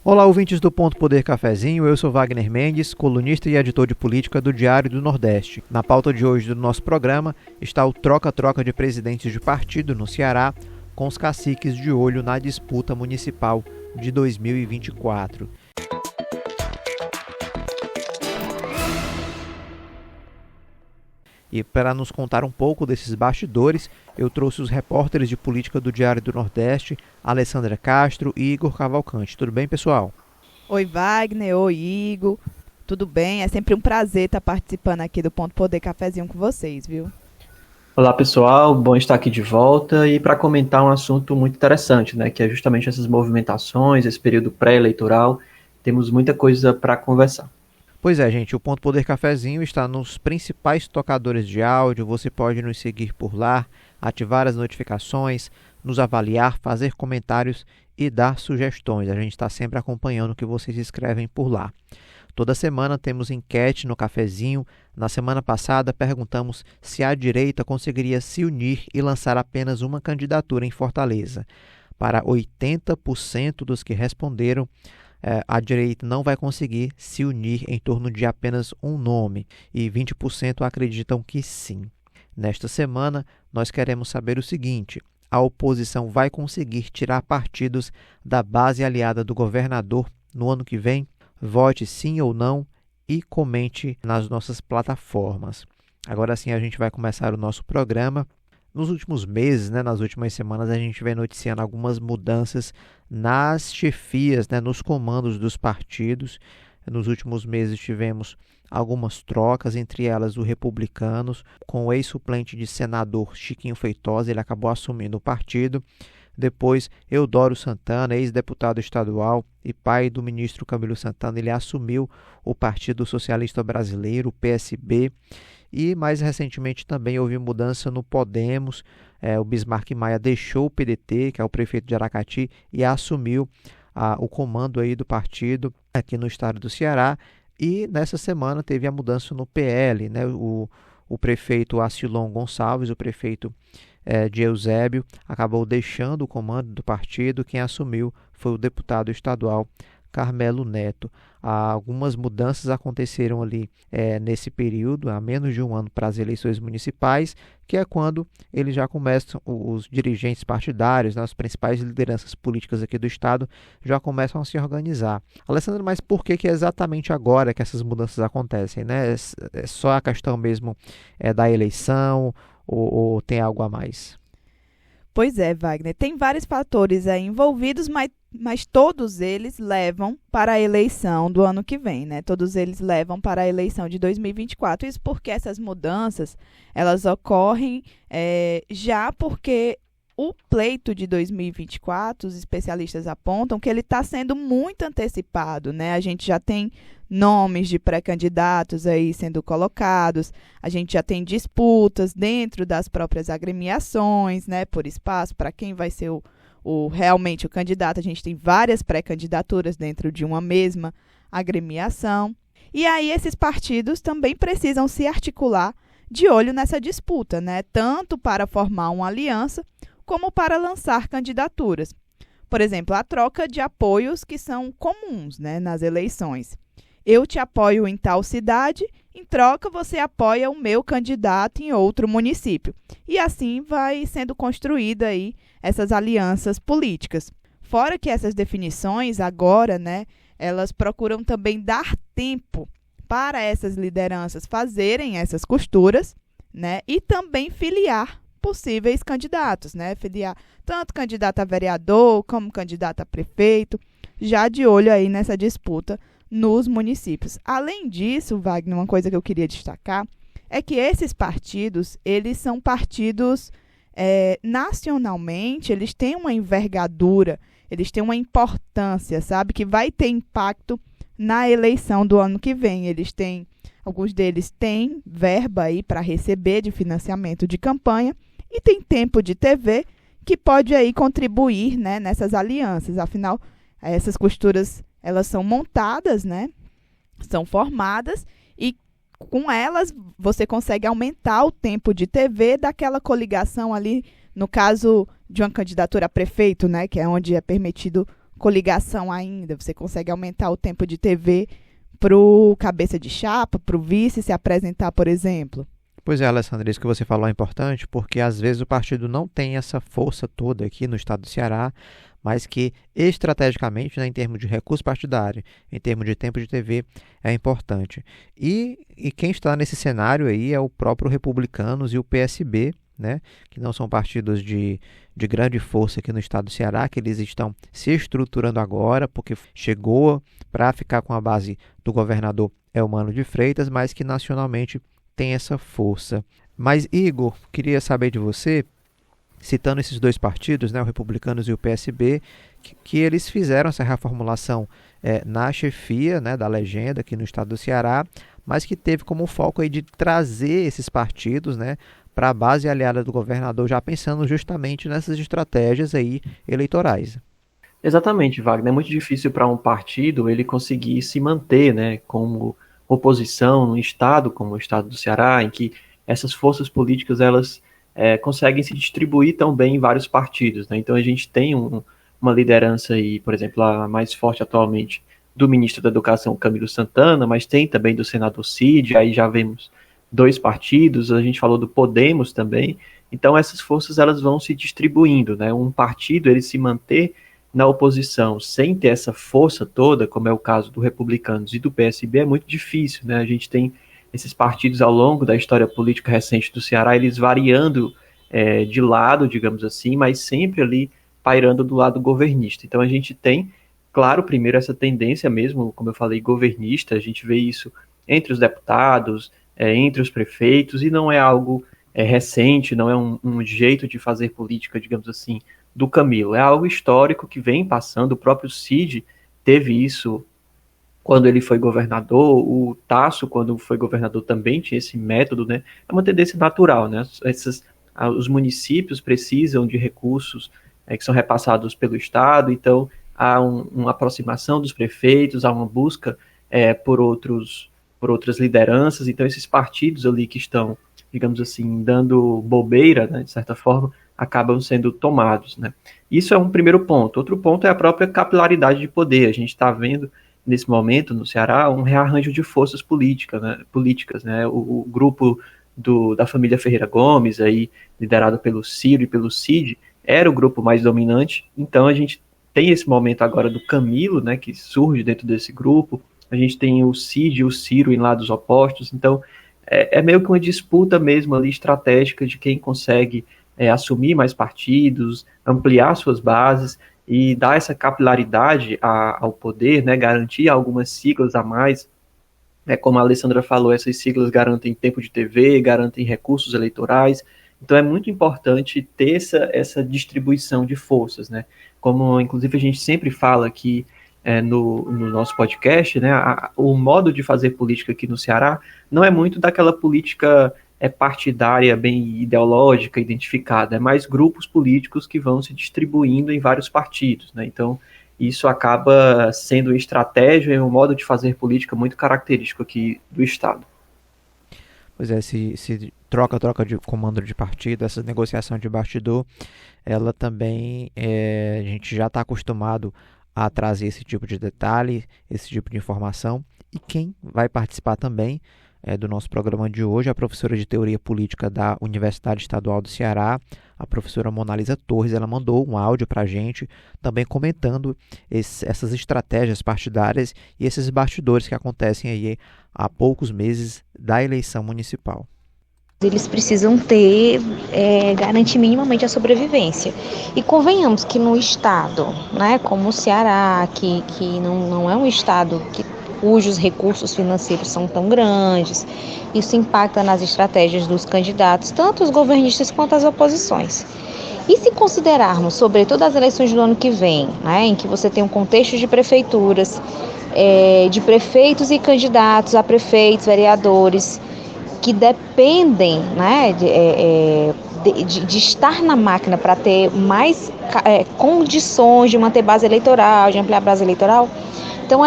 Olá, ouvintes do Ponto Poder Cafezinho, eu sou Wagner Mendes, colunista e editor de política do Diário do Nordeste. Na pauta de hoje do nosso programa está o troca-troca de presidentes de partido no Ceará, com os caciques de olho na disputa municipal de 2024. E para nos contar um pouco desses bastidores, eu trouxe os repórteres de política do Diário do Nordeste, Alessandra Castro e Igor Cavalcante. Tudo bem, pessoal? Oi, Wagner. Oi, Igor. Tudo bem? É sempre um prazer estar participando aqui do Ponto Poder Cafezinho com vocês, viu? Olá, pessoal. Bom estar aqui de volta e para comentar um assunto muito interessante, né? Que é justamente essas movimentações, esse período pré-eleitoral. Temos muita coisa para conversar. Pois é, gente, o Ponto Poder Cafezinho está nos principais tocadores de áudio, você pode nos seguir por lá, ativar as notificações, nos avaliar, fazer comentários e dar sugestões. A gente está sempre acompanhando o que vocês escrevem por lá. Toda semana temos enquete no cafezinho. Na semana passada perguntamos se a direita conseguiria se unir e lançar apenas uma candidatura em Fortaleza. Para 80% dos que responderam, a direita não vai conseguir se unir em torno de apenas um nome e 20% acreditam que sim. Nesta semana, nós queremos saber o seguinte: a oposição vai conseguir tirar partidos da base aliada do governador no ano que vem? Vote sim ou não e comente nas nossas plataformas. Agora sim a gente vai começar o nosso programa. Nos últimos meses, nas últimas semanas, a gente vem noticiando algumas mudanças nas chefias, nos comandos dos partidos. Nos últimos meses tivemos algumas trocas, entre elas o Republicanos, com o ex-suplente de senador Chiquinho Feitosa, ele acabou assumindo o partido. Depois, Eudoro Santana, ex-deputado estadual e pai do ministro Camilo Santana, ele assumiu o Partido Socialista Brasileiro, o PSB. E mais recentemente também houve mudança no Podemos. O Bismarck Maia deixou o PDT, que é o prefeito de Aracati, e assumiu o comando aí do partido aqui no estado do Ceará. E nessa semana teve a mudança no PL, o prefeito Acilon Gonçalves, o prefeito de Eusébio, acabou deixando o comando do partido. Quem assumiu foi o deputado estadual Carmelo Neto. Algumas mudanças aconteceram ali nesse período, há menos de um ano para as eleições municipais, que é quando eles já começam, os dirigentes partidários, as principais lideranças políticas aqui do estado, já começam a se organizar. Alessandra, mas por que é exatamente agora que essas mudanças acontecem? É só a questão mesmo da eleição ou tem algo a mais? Pois é, Wagner. Tem vários fatores aí envolvidos, mas todos eles levam para a eleição do ano que vem, Todos eles levam para a eleição de 2024. Isso porque essas mudanças, elas ocorrem já porque o pleito de 2024, os especialistas apontam que ele está sendo muito antecipado, A gente já tem nomes de pré-candidatos aí sendo colocados, a gente já tem disputas dentro das próprias agremiações, por espaço, para quem vai ser realmente o candidato. A gente tem várias pré-candidaturas dentro de uma mesma agremiação. E aí esses partidos também precisam se articular de olho nessa disputa, Tanto para formar uma aliança, como para lançar candidaturas. Por exemplo, a troca de apoios que são comuns, nas eleições. Eu te apoio em tal cidade, em troca você apoia o meu candidato em outro município. E assim vai sendo construída aí essas alianças políticas. Fora que essas definições agora, elas procuram também dar tempo para essas lideranças fazerem essas costuras, e também filiar possíveis candidatos, Filiar tanto candidato a vereador como candidato a prefeito, já de olho aí nessa disputa nos municípios. Além disso, Wagner, uma coisa que eu queria destacar é que esses partidos, eles são partidos nacionalmente, eles têm uma envergadura, eles têm uma importância, que vai ter impacto na eleição do ano que vem. Alguns deles têm verba aí para receber de financiamento de campanha e tem tempo de TV que pode aí contribuir, nessas alianças. Afinal, essas costuras, elas são montadas, são formadas e com elas você consegue aumentar o tempo de TV daquela coligação ali, no caso de uma candidatura a prefeito, que é onde é permitido coligação ainda, você consegue aumentar o tempo de TV para o cabeça de chapa, para o vice se apresentar, por exemplo. Pois é, Alessandra, isso que você falou é importante, porque às vezes o partido não tem essa força toda aqui no estado do Ceará, mas que estrategicamente, né, em termos de recurso partidário, em termos de tempo de TV, é importante. E quem está nesse cenário aí é o próprio Republicanos e o PSB, né, que não são partidos de grande força aqui no estado do Ceará, que eles estão se estruturando agora, porque chegou para ficar com a base do governador Eumano de Freitas, mas que nacionalmente tem essa força. Mas, Igor, queria saber de você, citando esses dois partidos, né, o Republicanos e o PSB, que eles fizeram essa reformulação na chefia, né, da legenda aqui no estado do Ceará, mas que teve como foco aí de trazer esses partidos, né, para a base aliada do governador, já pensando justamente nessas estratégias aí eleitorais. Exatamente, Wagner. É muito difícil para um partido ele conseguir se manter, né, como oposição num estado como o estado do Ceará, em que essas forças políticas elas conseguem se distribuir tão bem em vários partidos, né? Então a gente tem uma liderança aí, por exemplo, a mais forte atualmente do ministro da Educação, Camilo Santana, mas tem também do senador Cid, aí já vemos 2 partidos, a gente falou do Podemos também. Então essas forças elas vão se distribuindo, né? Um partido ele se manter na oposição sem ter essa força toda, como é o caso do Republicanos e do PSB, é muito difícil, né? A gente tem esses partidos ao longo da história política recente do Ceará, eles variando de lado, digamos assim, mas sempre ali pairando do lado governista. Então a gente tem, claro, primeiro essa tendência mesmo, como eu falei, governista, a gente vê isso entre os deputados, entre os prefeitos, e não é algo recente, não é um jeito de fazer política, digamos assim, do Camilo. É algo histórico que vem passando, o próprio Cid teve isso quando ele foi governador, o Tasso, quando foi governador, também tinha esse método, né? É uma tendência natural, né? Os municípios precisam de recursos que são repassados pelo Estado, então há uma aproximação dos prefeitos, há uma busca por outras lideranças, então esses partidos ali que estão, digamos assim, dando bobeira, né, de certa forma, acabam sendo tomados, né? Isso é um primeiro ponto. Outro ponto é a própria capilaridade de poder. A gente está vendo, nesse momento, no Ceará, um rearranjo de forças políticas, né? O grupo da família Ferreira Gomes, aí, liderado pelo Ciro e pelo Cid, era o grupo mais dominante. Então, a gente tem esse momento agora do Camilo, né, que surge dentro desse grupo. A gente tem o Cid e o Ciro em lados opostos. Então, é meio que uma disputa mesmo ali estratégica de quem consegue assumir mais partidos, ampliar suas bases e dar essa capilaridade ao poder, né, garantir algumas siglas a mais. Como a Alessandra falou, essas siglas garantem tempo de TV, garantem recursos eleitorais. Então é muito importante ter essa distribuição de forças, né? Como inclusive a gente sempre fala aqui no nosso podcast, né, o modo de fazer política aqui no Ceará não é muito daquela política partidária, bem ideológica, identificada, é mais grupos políticos que vão se distribuindo em vários partidos, né? Então, isso acaba sendo uma estratégia e um modo de fazer política muito característico aqui do Estado. Pois é, se troca de comando de partido, essa negociação de bastidor, ela também, a gente já está acostumado a trazer esse tipo de detalhe, esse tipo de informação, e quem vai participar também do nosso programa de hoje, a professora de Teoria Política da Universidade Estadual do Ceará, a professora Monalisa Torres. Ela mandou um áudio para a gente, também comentando essas estratégias partidárias e esses bastidores que acontecem aí há poucos meses da eleição municipal. Eles precisam garantir minimamente a sobrevivência. E convenhamos que no estado, né, como o Ceará, que não é um estado cujos recursos financeiros são tão grandes, isso impacta nas estratégias dos candidatos, tanto os governistas quanto as oposições. E se considerarmos, sobretudo as eleições do ano que vem, né, em que você tem um contexto de prefeituras, de prefeitos e candidatos a prefeitos, vereadores, que dependem, né, de estar na máquina para ter mais condições de manter base eleitoral, de ampliar a base eleitoral. Então,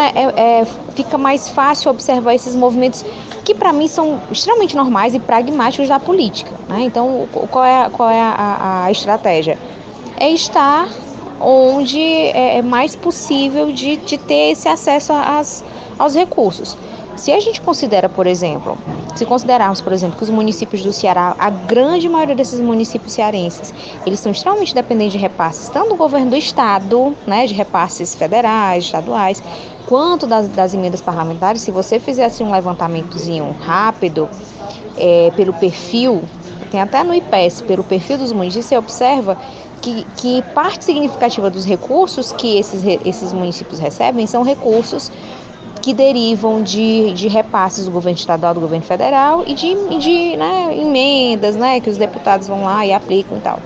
fica mais fácil observar esses movimentos que, para mim, são extremamente normais e pragmáticos da política, né? Então, qual é a estratégia? É estar onde é mais possível de ter esse acesso aos recursos. Se a gente considera, por exemplo, se considerarmos, por exemplo, que os municípios do Ceará, a grande maioria desses municípios cearenses, eles são extremamente dependentes de repasses, tanto do governo do estado, né, de repasses federais, estaduais, quanto das emendas parlamentares. Se você fizesse um levantamentozinho rápido pelo perfil, tem até no IPES, pelo perfil dos municípios, você observa que parte significativa dos recursos que esses municípios recebem são recursos que derivam de repasses do governo estadual, do governo federal e de emendas, né, que os deputados vão lá e aplicam e tal.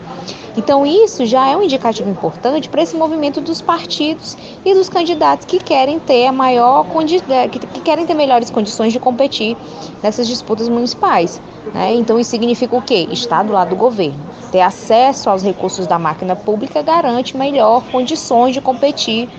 Então isso já é um indicativo importante para esse movimento dos partidos e dos candidatos que querem ter que querem ter melhores condições de competir nessas disputas municipais, né? Então isso significa o quê? Estar do lado do governo. Ter acesso aos recursos da máquina pública garante melhor condições de competir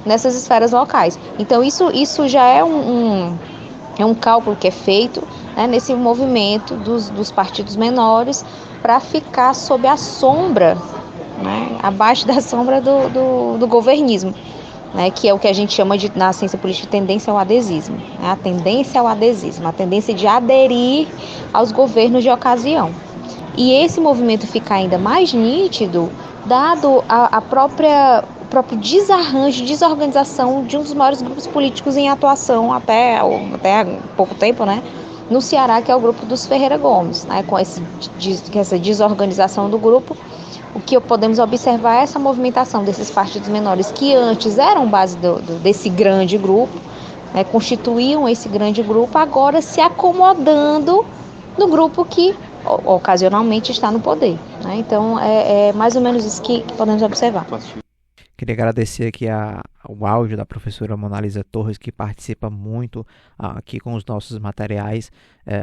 nessas esferas locais. Então isso já é um cálculo que é feito, né, nesse movimento dos partidos menores para ficar sob a sombra, né, abaixo da sombra do governismo, né, que é o que a gente chama na ciência política de tendência ao adesismo, né, a tendência ao adesismo, a tendência de aderir aos governos de ocasião. E esse movimento fica ainda mais nítido dado o próprio desarranjo, desorganização de um dos maiores grupos políticos em atuação até há pouco tempo, né, no Ceará, que é o grupo dos Ferreira Gomes, né, com essa desorganização do grupo. O que podemos observar é essa movimentação desses partidos menores que antes eram base desse grande grupo, né, constituíam esse grande grupo, agora se acomodando no grupo que ocasionalmente está no poder, né? Então é mais ou menos isso que podemos observar. Queria agradecer aqui o áudio da professora Mona Lisa Torres, que participa muito aqui com os nossos materiais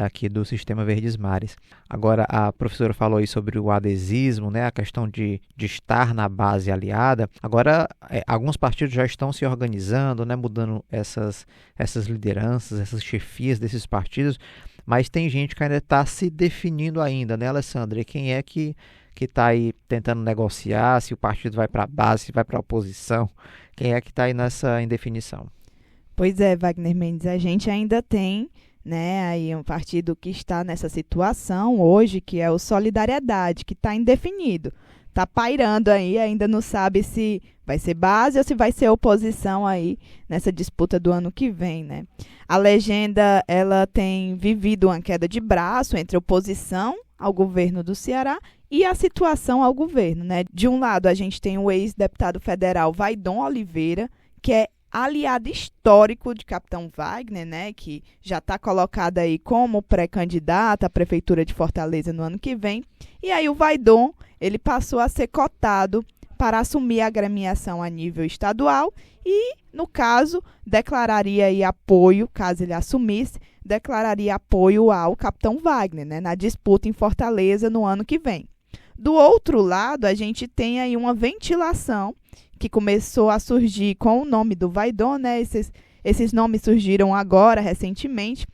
aqui do Sistema Verdes Mares. Agora, a professora falou aí sobre o adesismo, né, a questão de estar na base aliada. Agora, alguns partidos já estão se organizando, né, mudando essas lideranças, essas chefias desses partidos, mas tem gente que ainda está se definindo ainda, né, Alessandra? E quem é que está aí tentando negociar, se o partido vai para a base, se vai para a oposição, quem é que está aí nessa indefinição? Pois é, Wagner Mendes, a gente ainda tem, né, aí um partido que está nessa situação hoje, que é o Solidariedade, que está indefinido, está pairando aí, ainda não sabe se vai ser base ou se vai ser oposição aí nessa disputa do ano que vem, né? A legenda, ela tem vivido uma queda de braço entre oposição ao governo do Ceará e a situação ao governo, né? De um lado, a gente tem o ex-deputado federal Vaidom Oliveira, que é aliado histórico de Capitão Wagner, né? Que já está colocado aí como pré-candidato à Prefeitura de Fortaleza no ano que vem. E aí o Vaidom, ele passou a ser cotado para assumir a agremiação a nível estadual e, no caso, declararia aí apoio, caso ele assumisse, declararia apoio ao Capitão Wagner, né, na disputa em Fortaleza no ano que vem. Do outro lado, a gente tem aí uma ventilação que começou a surgir com o nome do Vaidom, né? Esses nomes surgiram agora, recentemente.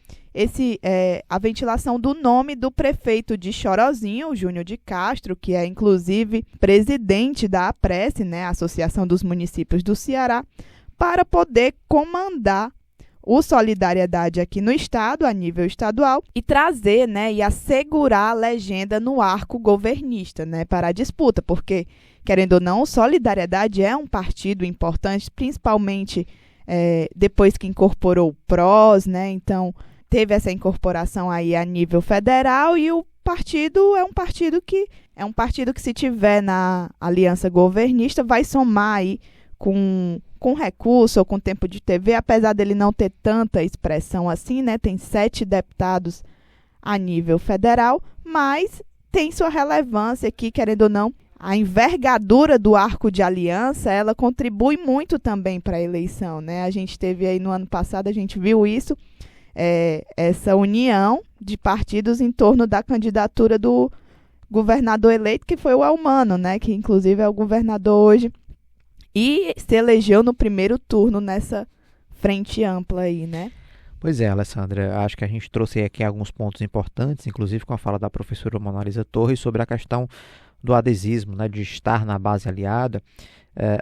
A ventilação do nome do prefeito de Chorozinho, Júnior de Castro, que é inclusive presidente da APRESE, né, Associação dos Municípios do Ceará, para poder comandar o Solidariedade aqui no estado, a nível estadual, e trazer, né, e assegurar a legenda no arco governista, né, para a disputa, porque, querendo ou não, o Solidariedade é um partido importante, principalmente depois que incorporou o PROS, né, então teve essa incorporação aí a nível federal, e o partido é um partido que se tiver na aliança governista vai somar aí com recurso ou com tempo de TV, apesar dele não ter tanta expressão assim, né? Tem 7 deputados a nível federal, mas tem sua relevância aqui, querendo ou não. A envergadura do arco de aliança, ela contribui muito também para a eleição, né? A gente teve aí no ano passado, a gente viu isso, essa união de partidos em torno da candidatura do governador eleito, que foi o Elmano, né? Que inclusive é o governador hoje, e se elegeu no primeiro turno nessa frente ampla aí, né? Pois é, Alessandra, acho que a gente trouxe aqui alguns pontos importantes, inclusive com a fala da professora Mona Lisa Torres, sobre a questão do adesismo, né, de estar na base aliada,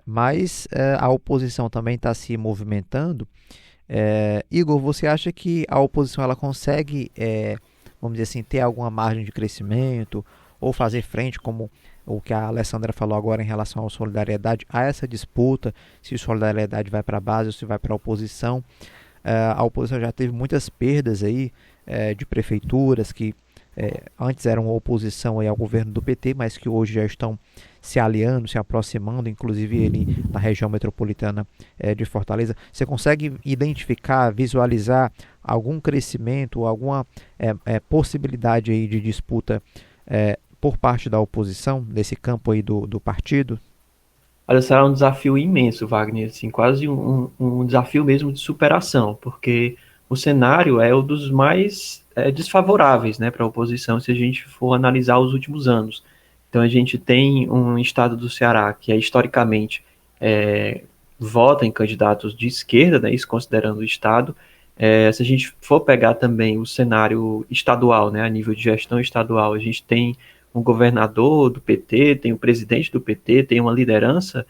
mas a oposição também está se movimentando. Igor, você acha que a oposição ela consegue, vamos dizer assim, ter alguma margem de crescimento ou fazer frente, como o que a Alessandra falou agora em relação à solidariedade, a essa disputa, se solidariedade vai para a base ou se vai para a oposição? A oposição já teve muitas perdas aí de prefeituras que antes eram oposição aí ao governo do PT, mas que hoje já estão se aliando, se aproximando, inclusive ele na região metropolitana de Fortaleza. Você consegue identificar, visualizar algum crescimento, alguma possibilidade aí de disputa por parte da oposição, nesse campo aí do partido? Olha, será um desafio imenso, Wagner, assim, quase um desafio mesmo de superação, porque o cenário é um dos mais desfavoráveis, né, para a oposição, se a gente for analisar os últimos anos. Então a gente tem um estado do Ceará que historicamente vota em candidatos de esquerda, né, isso considerando o estado. Se a gente for pegar também o cenário estadual, né, a nível de gestão estadual, a gente tem um governador do PT, tem o presidente do PT, tem uma liderança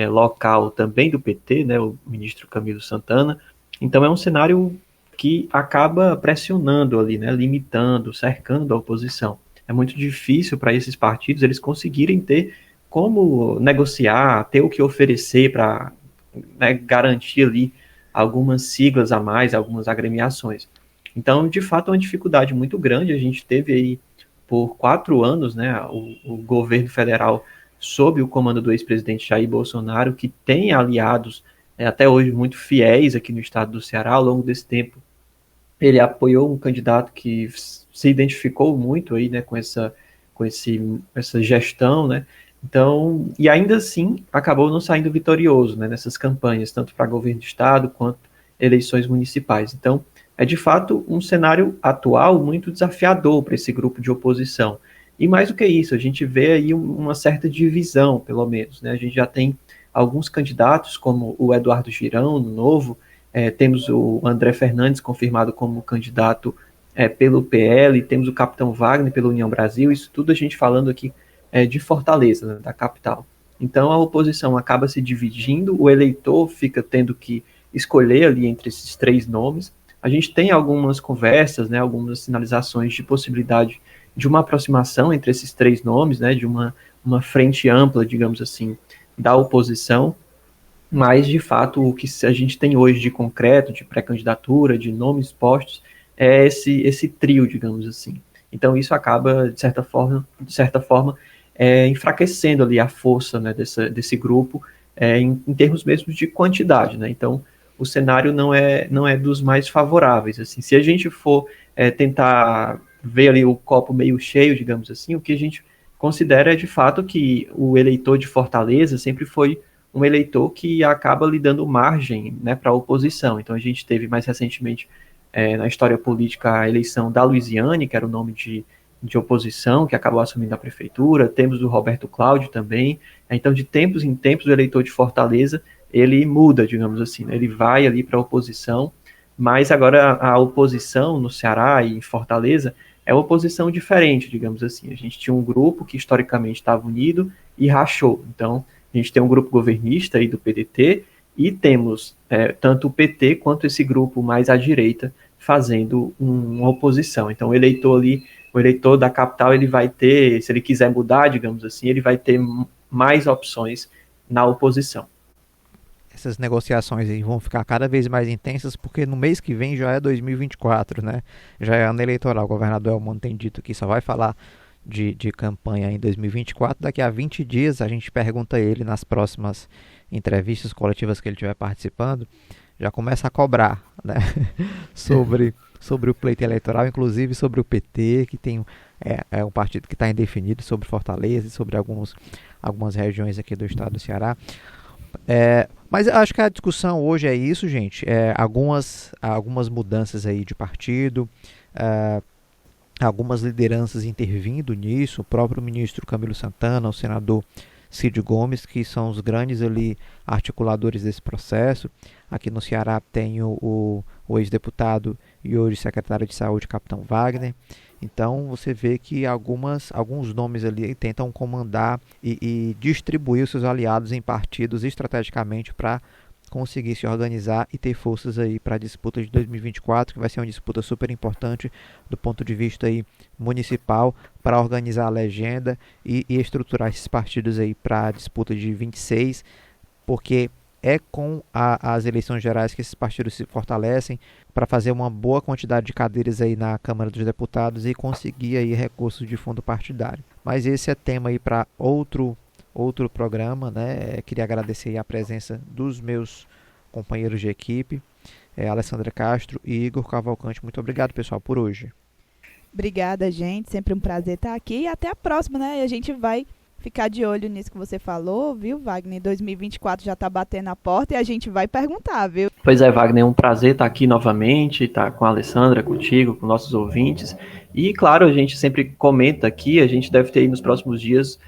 local também do PT, né, o ministro Camilo Santana. Então é um cenário que acaba pressionando ali, né, limitando, cercando a oposição. É muito difícil para esses partidos eles conseguirem ter como negociar, ter o que oferecer para, né, garantir ali algumas siglas a mais, algumas agremiações. Então, de fato, é uma dificuldade muito grande. A gente teve aí por 4 anos, né, o governo federal sob o comando do ex-presidente Jair Bolsonaro, que tem aliados até hoje muito fiéis aqui no estado do Ceará. Ao longo desse tempo, ele apoiou um candidato que se identificou muito aí, né, com essa gestão, né? Então, e ainda assim acabou não saindo vitorioso, né, nessas campanhas, tanto para governo do estado quanto eleições municipais. Então, é de fato um cenário atual muito desafiador para esse grupo de oposição. E mais do que isso, a gente vê aí uma certa divisão, pelo menos, né? A gente já tem alguns candidatos, como o Eduardo Girão, no Novo, temos o André Fernandes confirmado como candidato pelo PL, temos o Capitão Wagner pela União Brasil, isso tudo a gente falando aqui de Fortaleza, né, da capital. Então a oposição acaba se dividindo, o eleitor fica tendo que escolher ali entre esses 3 nomes. A gente tem algumas conversas, né, algumas sinalizações de possibilidade de uma aproximação entre esses 3 nomes, né, de uma frente ampla, digamos assim, da oposição, mas de fato o que a gente tem hoje de concreto, de pré-candidatura, de nomes postos, é esse trio, digamos assim. Então isso acaba, de certa forma enfraquecendo ali a força, né, desse grupo, em termos mesmo de quantidade, né? Então o cenário não é dos mais favoráveis, assim. Se a gente for tentar ver ali o copo meio cheio, digamos assim, o que a gente considera de fato que o eleitor de Fortaleza sempre foi um eleitor que acaba lhe dando margem, né, para a oposição. Então a gente teve mais recentemente na história política a eleição da Luiziane, que era o nome de oposição, que acabou assumindo a prefeitura. Temos o Roberto Cláudio também. Então, de tempos em tempos, o eleitor de Fortaleza, ele muda, digamos assim, né? Ele vai ali para a oposição, mas agora a oposição no Ceará e em Fortaleza é uma oposição diferente, digamos assim. A gente tinha um grupo que historicamente estava unido e rachou. Então, a gente tem um grupo governista aí do PDT e temos tanto o PT quanto esse grupo mais à direita fazendo uma oposição. Então, o eleitor da capital, ele vai ter, se ele quiser mudar, digamos assim, ele vai ter mais opções na oposição. Essas negociações aí vão ficar cada vez mais intensas, porque no mês que vem já é 2024, né? Já é ano eleitoral. O governador Elmano tem dito que só vai falar de campanha em 2024. Daqui a 20 dias a gente pergunta a ele nas próximas entrevistas coletivas que ele estiver participando, já começa a cobrar, né? sobre o pleito eleitoral, inclusive sobre o PT, que tem um partido que está indefinido, sobre Fortaleza e sobre algumas regiões aqui do estado do Ceará. Mas eu acho que a discussão hoje é isso, gente. Algumas mudanças aí de partido, algumas lideranças intervindo nisso. O próprio ministro Camilo Santana, o senador Cid Gomes, que são os grandes ali articuladores desse processo. Aqui no Ceará tem o ex-deputado e hoje secretário de Saúde, Capitão Wagner. Então você vê que alguns nomes ali tentam comandar e distribuir os seus aliados em partidos estrategicamente para conseguir se organizar e ter forças aí para a disputa de 2024, que vai ser uma disputa super importante do ponto de vista aí municipal, para organizar a legenda e estruturar esses partidos aí para a disputa de 26, porque é com as eleições gerais que esses partidos se fortalecem para fazer uma boa quantidade de cadeiras aí na Câmara dos Deputados e conseguir aí recursos de fundo partidário. Mas esse é tema aí para outro programa, né? Queria agradecer aí a presença dos meus companheiros de equipe, Alessandra Castro e Igor Cavalcante. Muito obrigado, pessoal, por hoje. Obrigada, gente. Sempre um prazer estar aqui e até a próxima, né? E a gente vai ficar de olho nisso que você falou, viu, Wagner? 2024 já está batendo a porta e a gente vai perguntar, viu? Pois é, Wagner, é um prazer estar aqui novamente, estar com a Alessandra, contigo, com nossos ouvintes. E, claro, a gente sempre comenta aqui, a gente deve ter aí nos próximos dias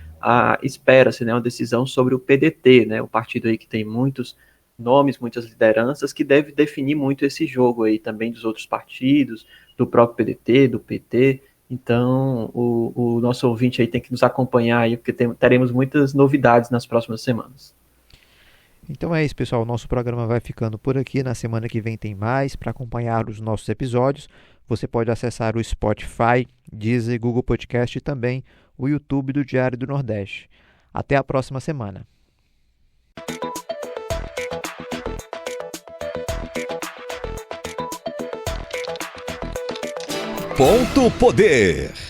espera-se, né, uma decisão sobre o PDT, né, o partido aí que tem muitos nomes, muitas lideranças, que deve definir muito esse jogo aí também dos outros partidos, do próprio PDT, do PT. Então, o nosso ouvinte aí tem que nos acompanhar aí, porque teremos muitas novidades nas próximas semanas. Então é isso, pessoal. O nosso programa vai ficando por aqui. Na semana que vem tem mais. Para acompanhar os nossos episódios, você pode acessar o Spotify, Deezer, Google Podcast e também o YouTube do Diário do Nordeste. Até a próxima semana. Ponto Poder.